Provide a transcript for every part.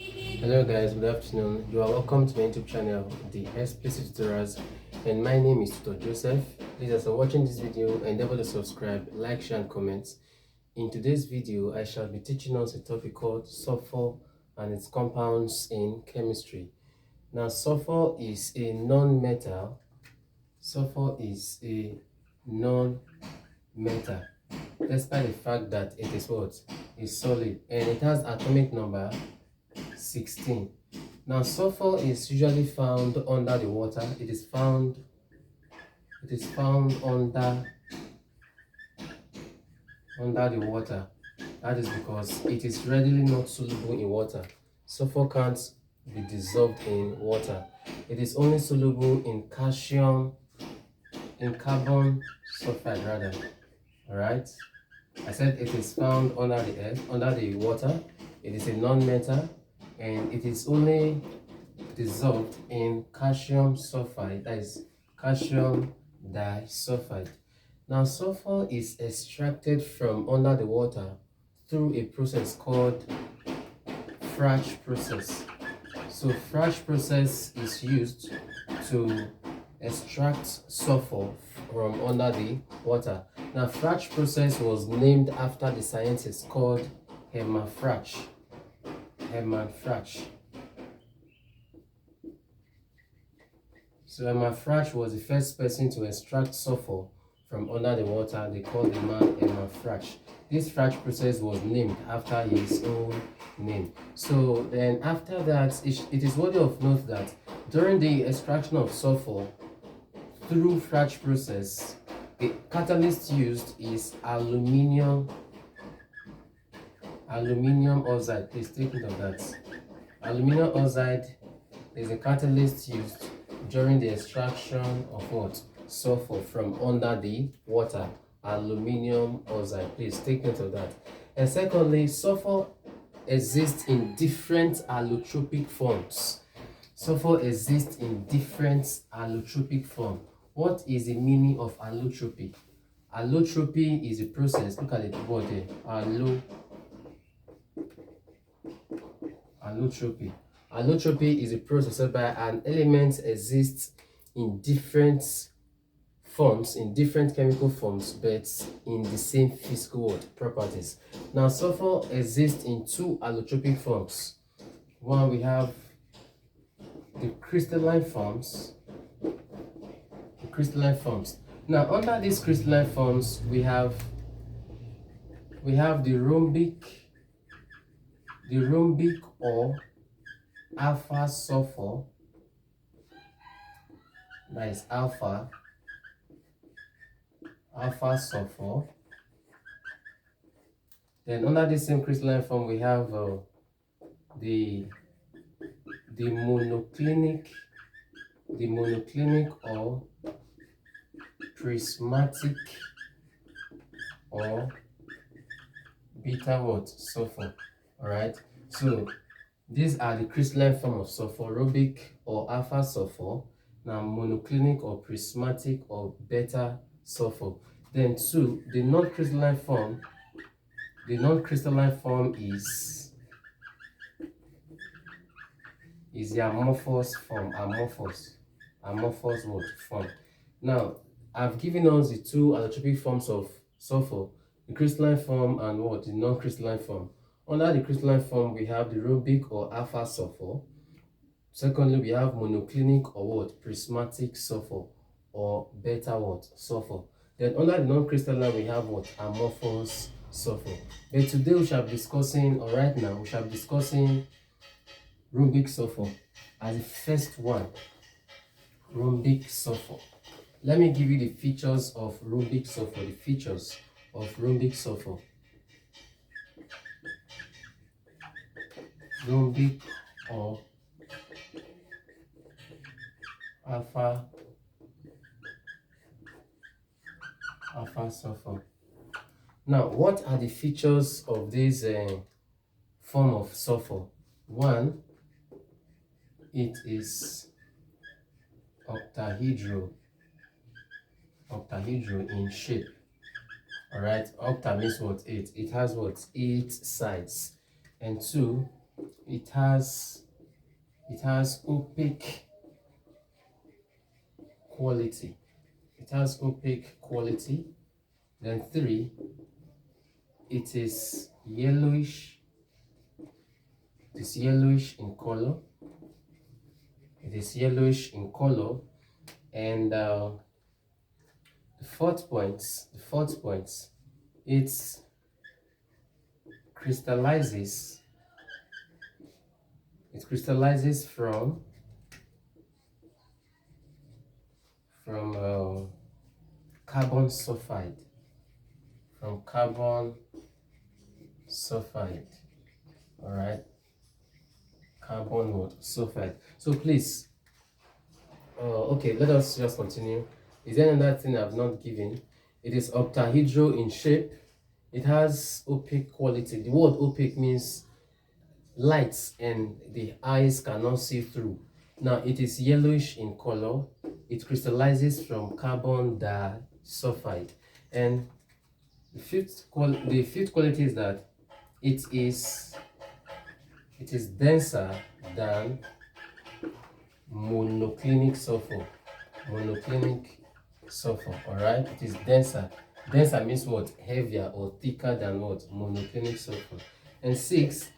Hello guys, good afternoon. You are welcome to my YouTube channel, the Explicit Tutorials, and my name is Tutor Joseph. Please, as you're watching this video, endeavor to subscribe, like, share, and comment. In today's video, I shall be teaching us a topic called sulfur and its compounds in chemistry. Now, sulfur is a non-metal. Sulfur is a non-metal, despite the fact that it is what? Is solid, and it has atomic number 16. Now, sulfur is usually found under the water. It is found under the water. That is because it is readily not soluble in water. Sulfur can't be dissolved in water. It is only soluble in carbon sulfide rather. Alright? I said it is found under the earth, under the water. It is a non-metal, and it is only dissolved in calcium sulfide, that is calcium disulfide. Now, sulfur is extracted from under the water through a process called Fratch process. So Fratch process is used to extract sulfur from under the water. Now, Fratch process was named after the scientist called Hermann Fratch. So Hermann Fratch was the first person to extract sulfur from under the water. They called the man Hermann Fratch. This Fratch process was named after his own name. So then after that, it is worthy of note that during the extraction of sulfur through Fratch process, the catalyst used is aluminium oxide. Please take note of that. Aluminium oxide is a catalyst used during the extraction of what? Sulfur from under the water. Aluminium oxide. Please take note of that. And secondly, sulfur exists in different allotropic forms. Sulfur exists in different allotropic forms. What is the meaning of allotropy? Allotropy is a process. Look at the word there. Allotropy. Allotropy is a process whereby an element exists in different forms, in different chemical forms, but in the same physical properties. Now, sulfur exists in two allotropic forms. One, we have the crystalline forms. Now, under these crystalline forms, we have the rhombic or alpha sulfur. That is alpha sulfur. Then under the same crystalline form, we have the monoclinic or prismatic or beta what? Sulfur. Alright, so these are the crystalline form of sulfur: rhombic or alpha sulfur. Now, monoclinic or prismatic or beta sulfur. Then two, the non-crystalline form is the amorphous form. Amorphous what? Form. Now, I've given us the two allotropic forms of sulfur, the crystalline form and what? The non-crystalline form. Under the crystalline form, we have the rhombic or alpha sulfur. Secondly, we have monoclinic or what? Prismatic sulfur or beta what? Sulfur. Then under the non-crystalline, we have what? Amorphous sulfur. But today we shall be discussing, or right now, we shall be discussing rhombic sulfur as the first one. Rhombic sulfur. Let me give you the features of rhombic sulfur. The features of rhombic sulfur. Rhombic or alpha sulfur. Now, what are the features of this form of sulfur? One, it is octahedral in shape. All right, octa means what? 8. It has what? 8 sides. And two, it has opaque quality. It has opaque quality. Then 3, it is yellowish. It is yellowish in color. It is yellowish in color. And the fourth point, it crystallizes. It crystallizes from carbon sulfide. From carbon sulfide. All right. Carbon what? Sulfide. So please, okay, let us just continue. Is there another thing I've not given? It is octahedral in shape. It has opaque quality. The word opaque means light and the eyes cannot see through. Now it is yellowish in color. It crystallizes from carbon disulfide. And the fifth quality is that it is denser than monoclinic sulfur. All right, it is denser. Denser means what? Heavier or thicker than what? Monoclinic sulfur. And 6,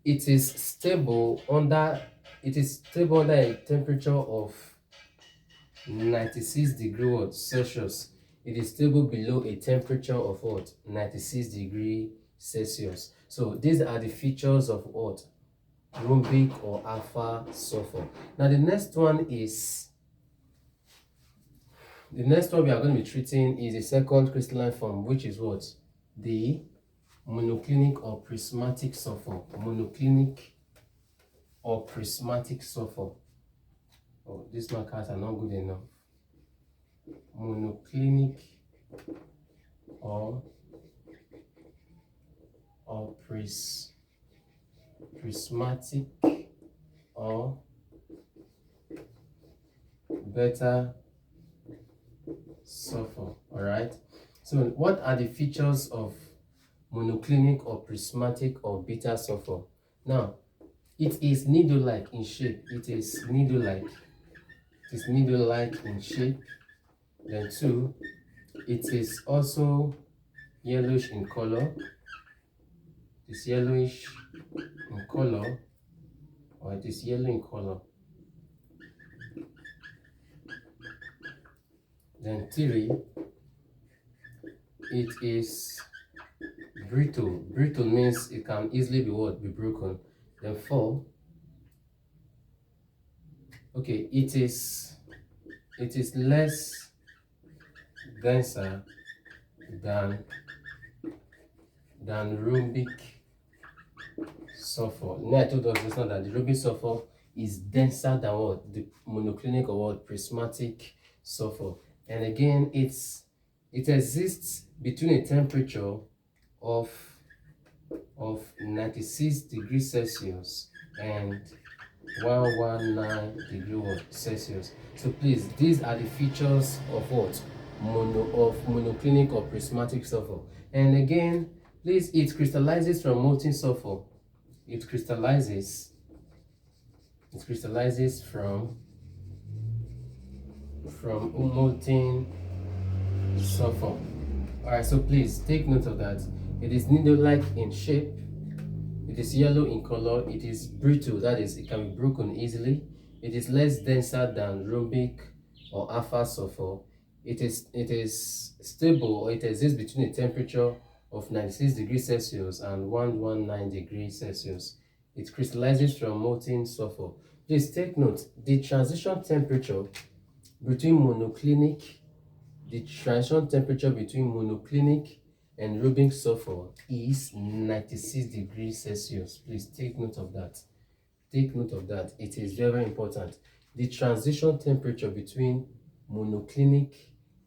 it is stable under a temperature of 96 degrees Celsius. It is stable below a temperature of what? 96 degrees Celsius. So these are the features of what? Rhombic or alpha sulfur. Now the next one we are going to be treating is the second crystalline form, which is what? The monoclinic or prismatic sulfur. Monoclinic or prismatic sulfur. Oh, these markers are not good enough. Monoclinic or prismatic or beta sulfur. All right. So what are the features of monoclinic or prismatic or beta sulfur? Now, it is needle-like in shape. It is needle-like in shape. Then 2, it is also yellowish in color. It is yellowish in color, or it is yellow in color. Then 3, it is brittle. Brittle means it can easily be what? Be broken. Then 4, okay, it is less denser than rhombic sulfur. Now I told us just now that the rhombic sulfur is denser than what? The monoclinic or what? Prismatic sulfur. And again, it exists between a temperature of 96 degrees Celsius and 119 degrees Celsius. So please, these are the features of what? Monoclinic or prismatic sulfur. And again, please, it crystallizes from molten sulfur. It crystallizes from molten sulfur. All right, so please take note of that. It is needle-like in shape. It is yellow in color. It is brittle, that is, it can be broken easily. It is less denser than rhombic or alpha sulfur. It is stable, or it exists between a temperature of 96 degrees Celsius and 119 degrees Celsius. It crystallizes from molten sulfur. Please take note, the transition temperature between monoclinic and rhombic sulfur is 96 degrees Celsius. Please take note of that. Take note of that. It is very, very important. The transition temperature between monoclinic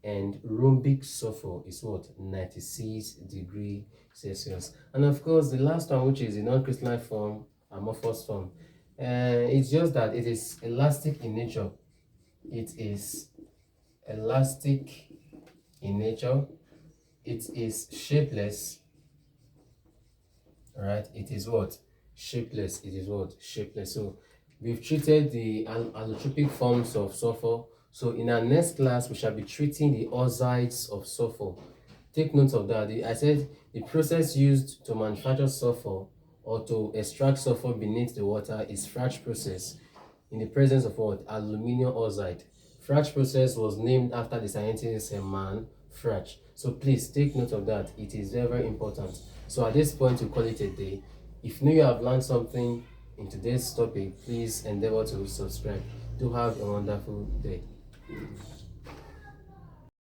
and rhombic sulfur is what? 96 degrees Celsius. And of course, the last one, which is the non-crystalline form, amorphous form, it's just that it is elastic in nature. It is elastic in nature. It is shapeless. All right, it is what? shapeless. It is what? Shapeless. So we've treated the allotropic forms of sulfur. So in our next class, we shall be treating the oxides of sulfur. Take note of that. I said the process used to manufacture sulfur or to extract sulfur beneath the water is Fratch process in the presence of what? Aluminium oxide. Fratch process was named after the scientist man Fratch. So please take note of that. It is very, very important. So at this point, we call it a day. If you know you have learned something in today's topic, please endeavor to subscribe. Do have a wonderful day.